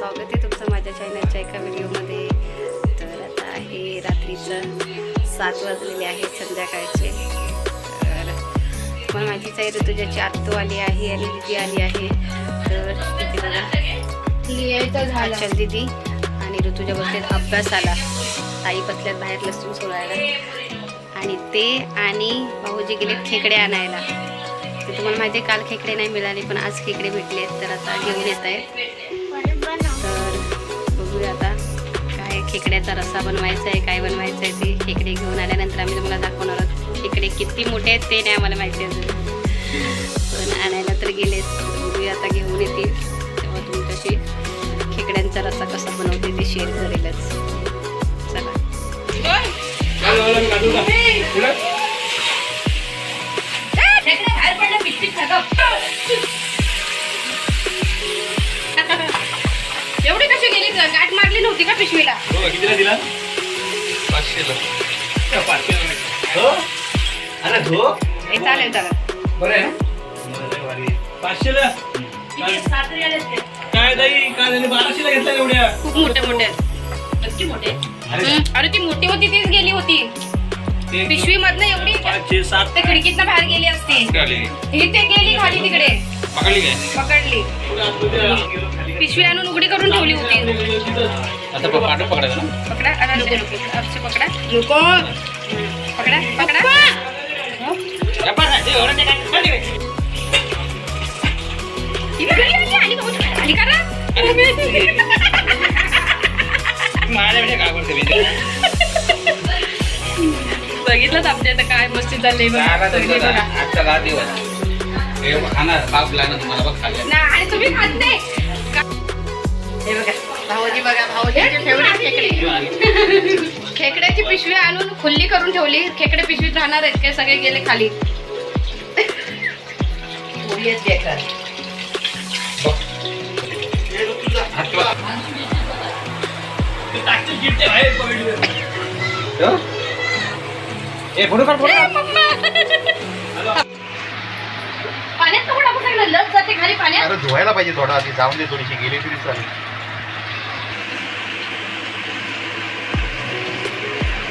स्वागत आहे तुमचं माझ्या चॅनलच्या एका व्हिडिओमध्ये. तर आता आहे रात्रीचं 7 वाजलेले आहेत संध्याकाळचे. तर तुम्हाला माहितीच आहे ऋतुजाची आत्तू आली आहे आणि दिदी आली आहे. तर तिथे बघा चल दिदी आणि ऋतुजा बसलेत अभ्यासाला. ताई बसल्यात बाहेर लसूण सोडायला आणि ते आणि भाऊजी गेलेत खेकडे आणायला. ते तुम्हाला माहिती आहे काल खेकडे नाही मिळाले पण आज खेकडे भेटले आहेत. तर आता घेऊन येत आहेत. तर बघूया आता काय खेकड्याचा रस्सा बनवायचा आहे, काय बनवायचं आहे ते. खेकडे घेऊन आल्यानंतर आम्ही तुम्हाला दाखवणार आहोत. खेकडे किती मोठे आहेत ते नाही आम्हाला माहिती अजून, पण आणायला तर गेलेत. बघूया आता घेऊन येतील तेव्हा तुमच्याशी खेकड्यांचा रस्सा कसा बनवते ते शेअर करेलच. चला एवढी कशी गेली? गाठ मारली नव्हती का पिशवीला? कितीला दिला? 500ला. 500 अरे धो चालेल चालेल. बरं आहे 500ला काय ताई काय झाले? 1200ला घेतला एवढ्या? खूप मोठे मोठे आहेत. नक्की मोठे. अरे ती मोठी होती तीच गेली होती पिशवी मधनं एवढी. 5 7 ते खिडकीतनं बाहेर गेली असती. इथे गेली खाली तिकडे पकडली काय? पकडली. पिशवी आणून उघडी करून ठेवली होती. आता पाठ पकडायचा ना. पकडा अरे पकडा नको पकडा पकडा. आली का रे? बघितलं आमच्या इथं काय मस्ती चालली बघा. आजचा गाव दिवस खाणार बाप लागणार तुम्हाला बघ खाल्ल्या नाही आणि तुम्ही खात नाही. हे बघा भाऊजी बघा भाऊजीचे फेवरेट खेकडे. खेकड्याची पिशवी आणून खुल्ली करून ठेवली. खेकडे पिशवीत राहणार आहेत काय? सगळे गेले खाली. पाण्यात नको टाकू सगळं लस जाते खाली पाण्यात. अरे धुवायला पाहिजे थोडा आधी. जाऊन दे थोडीशी गेली तरी चालेल.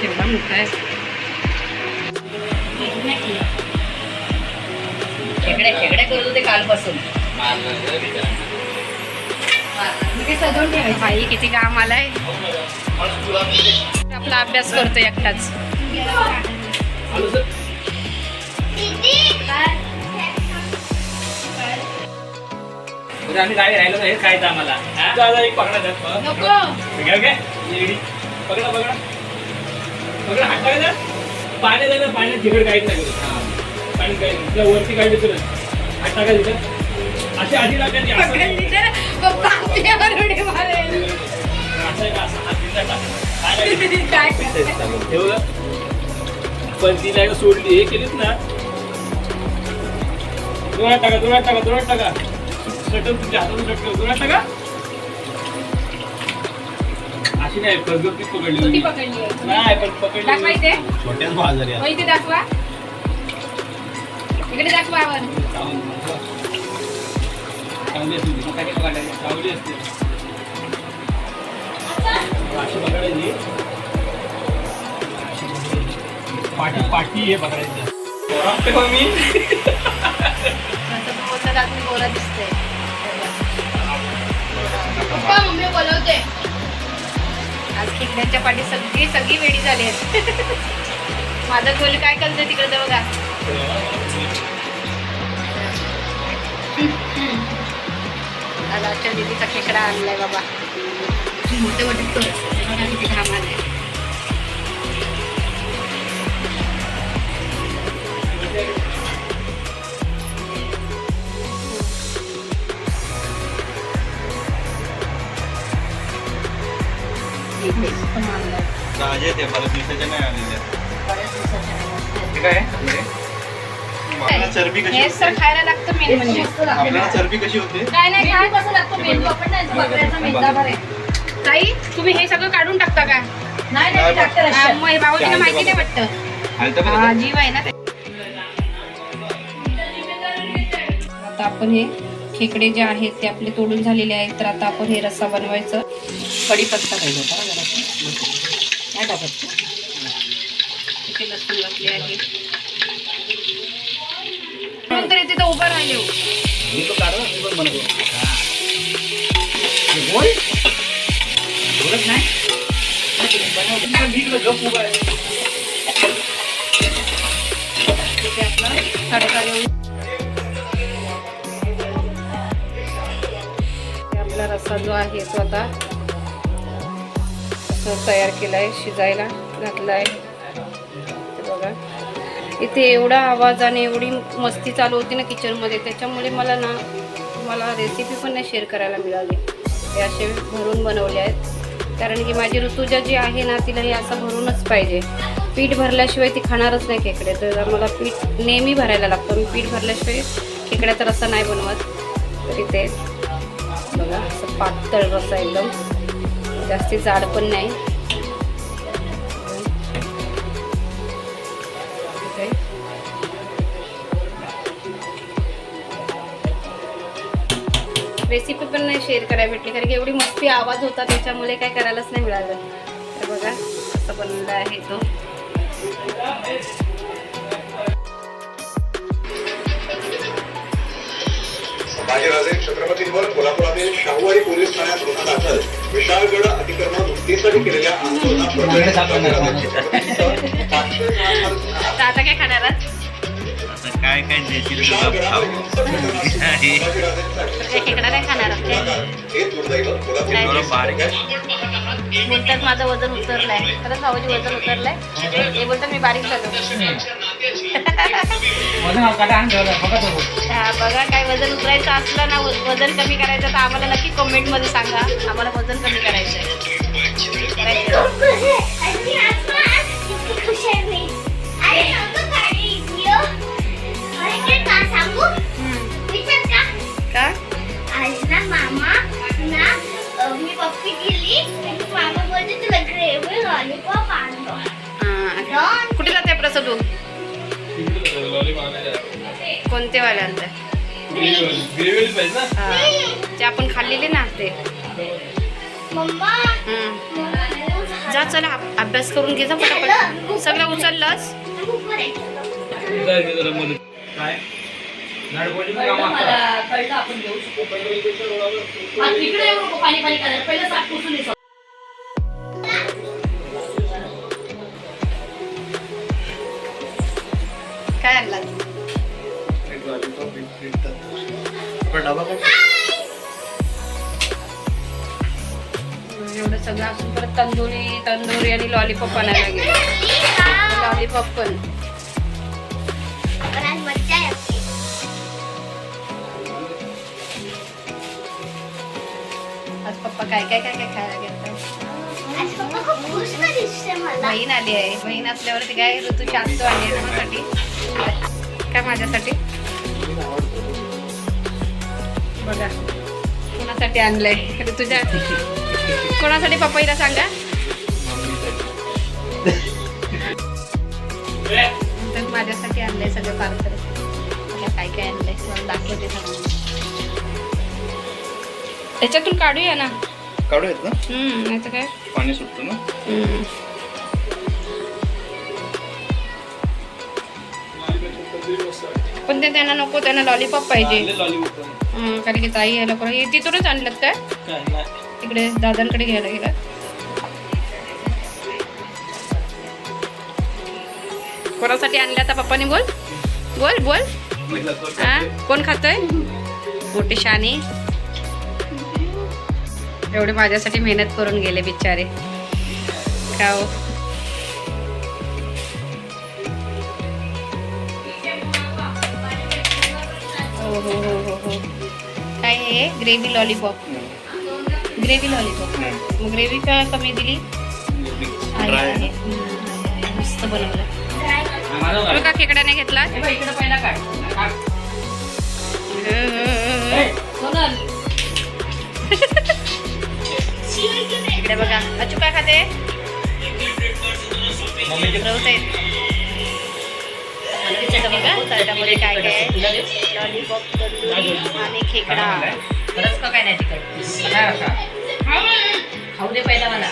केवढा मोठा आहे. खेकडे करत होते कालपासून. ते सजवून ठेवायचं. बाई किती काम आलाय. आपला अभ्यास करतोय एकटाच. आम्ही गाडी राहिलो हे खायचं आम्हाला. नको पकडा पकडा पकडा हात टाकायचा. पाण्यात आहे ना पाण्यात तिकड काहीच नाही करत. पाणी काही नाही वरती काढली तर हात टाकायचं असे आधी टाकायची. असं ठेवलं पण तिला एकदा सोडली हे केलीच ना. दोनात टाका सटल तुमच्या हातातून सटकल. दोनात टाका. अशी नाही फसगतीच पकडली नाही पण पकडली. छोट्याच बाजार आहे. इथे दाखवा इकडे दाखवा. चांगली असते चांगली असते अशी पकडायची. पाठी हे पकडायची. मी गोरा दिसतंय. मम्मी बोलवते. आज खेकड्यांच्या पाठी सगळी वेडी झाली आहेत. माझं गोल काय करतोय तिकडे बघा. आज आजच्या दीदीचा खेकडा आणलाय बाबा. मोठे मोठे बघा किती घाम आलाय. ताजे ते बऱ्याच दिवसाच्या नाही आलेल्या. काय आपल्याला चरबी कशी हे सर खायला लागतं मेन म्हणजे. आपल्याला चरबी कशी होते? काय नाही काय कसं लागतो मेंदू. आपण नाही बकऱ्याचा मेंदाभर आहे. ताई तुम्ही हे सगळं काढून टाकता का? नाही टाकते. मग भाऊजीला माहिती नाही वाटतं. जीव आहे ना. आता आपण हे खेकडे जे आहेत ते आपले तोडून झालेले आहेत. तर आता आपण हे रस्सा बनवायचं. कढीपत्ता पाहिजे होता ना जरासं. काय टाकायचं? इथे लसूण घातले आहे. म्हणून तरी तिथं उभं राहिले हो. मी तो काढला मी पण बनवतो. बोल बोलत नाही बनवतो मी गप उभा आहे. इथे आपला तडका देऊ. आपला रस्सा जो आहे तो आता असं तयार केला आहे, शिजायला घातला आहे. बघा इथे एवढा आवाज आणि एवढी मस्ती चालू होती ना किचनमध्ये, त्याच्यामुळे मला ना तुम्हाला रेसिपी पण नाही शेअर करायला मिळाली. हे असे भरून बनवले आहेत, कारण की माझी ऋतुजा जी आहे ना तिला हे असं भरूनच पाहिजे. पीठ भरल्याशिवाय ती खाणारच नाही खेकडे. तर मला पीठ नेहमी भरायला लागतं. मी पीठ भरल्याशिवाय खेकड्याचा रस्सा नाही बनवत. तर इथे बघा असं पातळ रस्सा, एकदम जास्ती जाड पण नाही. रेसिपी पण नाही शेअर करायला भेटली, कारण की एवढी मस्ती आवाज होता त्याच्यामुळे काय करायलाच नाही मिळालं. तर बघा असं बनवलं आहे तो. संभाजीराजे छत्रपतींवर कोल्हापुरातील शाहूवाडी पोलीस ठाण्यात गुन्हा दाखल. विशाळगड अतिक्रमण मुक्तीसाठी केलेल्या आंदोलनाप्रकरणी तर आता काय खाणार आहात? काय काय देशील तुला खाऊ. खेकडा नाही खाणार आहात काय? थोडं बारीक बोलतात माझं वजन उतरलंय. खरंच भाऊजी वजन उतरलंय. हे बोलतात मी बारीक झालो. हा बघा, काय वजन उतरायचं असलं ना, वजन कमी करायचं तर आम्हाला नक्की कमेंटमध्ये सांगा. आम्हाला वजन कमी करायचं आहे. का? आज ना मामा ना मी पप्पी दिली. मामा बोलते तुला ग्रेव्ही लॉलीपॉप आणतो. हा. कुठे जाते प्रसाद तू? कोणते वाले आणताय? ते आपण खाल्लेले ना ते. मम्मा जा चला अभ्यास करून घे जा पटापट. सगळं उचललंस? काय काय आणला? एवढं सगळं असून परत तंदुरी आणि लॉलीपॉप आणायला गेले. लॉलीपॉप पण मज्जा येते. आज पप्पा काय काय काय काय खायला गेलं? आज पप्पा खूप खुश ना दिसते मला. बहीण आली आहे. बहीण असल्यावरती काय ऋतूची आत्तू आली आहे माझ्यासाठी. काय माझ्यासाठी बघा कोणासाठी आणलंय ऋतूच्या. कोणासाठी पप्पाईला सांगा. तर माझ्यासाठी आणलंय सगळं पार्सल. काय काय आणलंय मला दाखवते सगळं. त्याच्यातून काढूया ना. काढूयात ना, नाही तर काय पाणी सुटतं ना. पण ते त्यांना नको, त्यांना लॉलीपॉप पाहिजे. कारण की ताई यायला कोणा तिथूनच आणलं काय तिकडे दादांकडे घ्यायला गेला. कोणासाठी आणलं आता पप्पानी? बोल बोल बोल. हा कोण खातोय? मोठी शानी. एवढे माझ्यासाठी मेहनत करून गेले बिचारे. का हो हो हो हो हो हो. काय हे? Gravy lollipop. Gravy lollipop. मग ग्रेव्ही का कमी दिली? आहे आहे. मस्त बनवलं. का खेकड्याने घेतला? इकडे बघा. अचू काय खाते? आलू चटणी का त्याच्यामध्ये काय काय आहे लॉलीपॉप तंदुरी आणि खेकडा. खरंच का काय नाही तिकड खाऊ दे पहिला मला.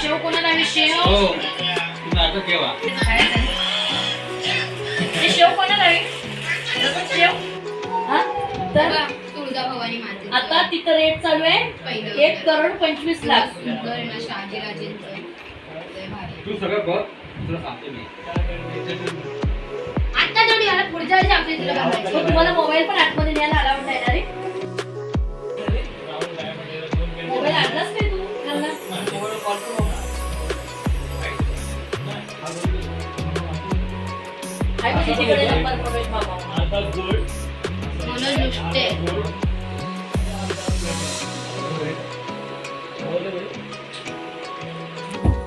शेव कोणाला हवी? शेव हो तुम्ही आता ठेवा. हे शेव कोणाला हवी? शेव हा तर तुळजा भवानी माते आता तिथं रेट चालू आहे पहिलं 1,25,00,000. शहाजीराजेंचं तू सगळं बघ तुला सांगतो मी. आता थोडी मला पुढच्या वर्षी आमच्या इथे बनवायचं. मग तुम्हाला मोबाईल पण आतमध्ये न्यायला अलाउड नाही ना रे? मोबाईल आणलाच नाही तू घालला? आहे म्हणजे तिकडे नंबर प्रवेश बाबा. मनोज नुसते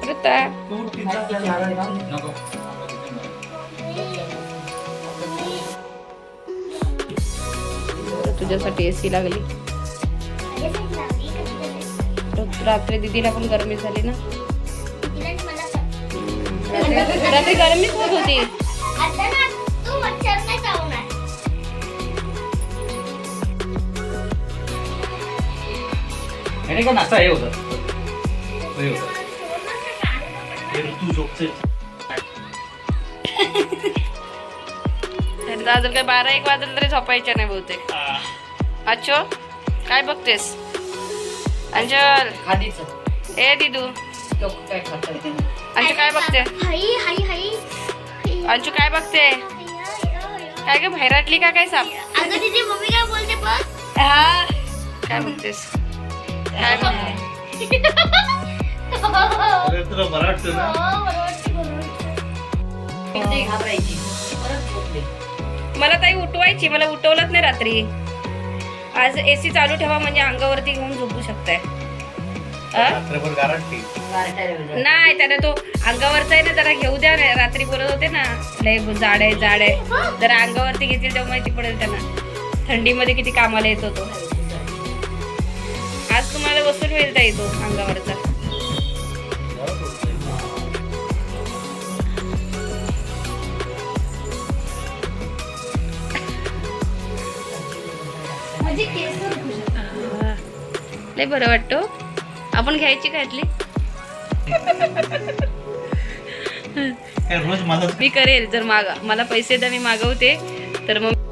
ऋता नको. तुझ्यासाठी एसी लागली. रात्री दीदीला पण गरमी झाली ना. रात्री गरमीच होत होती. आता ना तू मच्छर नाही चावणार. आणि कोण असं हे होतं हे होतं. तू झोपते तरी अजून काय 12-1 वाजलं तरी झोपायच्या नाही बहुतेक. अच्छो काय बघतेस? अंजल खादीचं ए दिदू तो काय खातं? अंशू काय बघते? हाई हाई हाई अंशू काय बघते? काय ग बाहेरातली का काय साप? अगं तिची मम्मी काय बोलते बघ. हा काय बघतेस? काय बघते? तुला बरं वाटतं ना? किती घाबरायची परत झोपले. मला ताई उठवायची, मला उठवलंच नाही रात्री. आज एसी चालू ठेवा म्हणजे अंगावरती घेऊन झोपू शकताय. रात्रभर गॅरंटी. नाही त्याने तो अंगावरचा आहे ना जरा घेऊ द्या ना. रात्री बोलत होते ना लय जाड आहे जाड आहे. जरा अंगावरती घेतील तेव्हा माहिती पडेल त्यांना थंडीमध्ये किती कामाला येतो तो. आज तुम्हाला वसूल होईल ताई तो अंगावरचा. माझी केसर लय बरं वाटतं. आपण घ्यायची का यातली? काय रोज मला मी करेल जर मला पैसे द्या मी मागवते तर मग